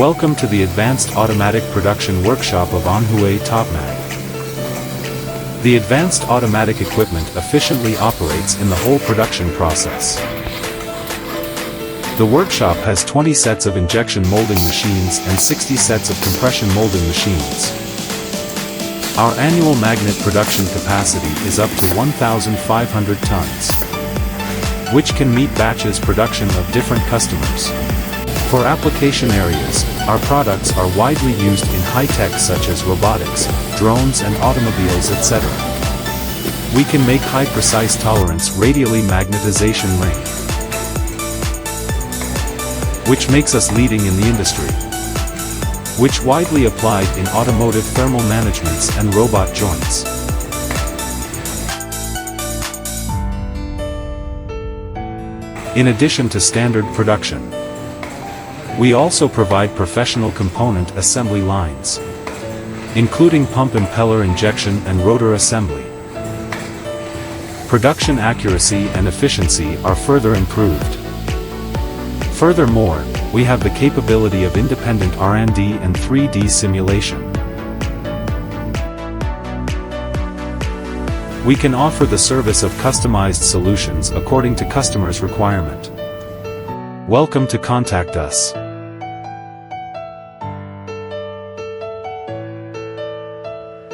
Welcome to the Advanced Automatic Production Workshop of Longhua Topmag. The advanced automatic equipment efficiently operates in the whole production process. The workshop has 20 sets of injection molding machines and 60 sets of compression molding machines. Our annual magnet production capacity is up to 1,500 tons, which can meet batches production of different customers. For application areas, our products are widely used in high-tech such as robotics, drones and automobiles etc. We can make high-precise tolerance radially magnetization ring, which makes us leading in the industry, which widely applied in automotive thermal managements and robot joints. In addition to standard production, we also provide professional component assembly lines, including pump impeller injection and rotor assembly. Production accuracy and efficiency are further improved. Furthermore, we have the capability of independent R&D and 3D simulation. We can offer the service of customized solutions according to customers' requirement. Welcome to contact us.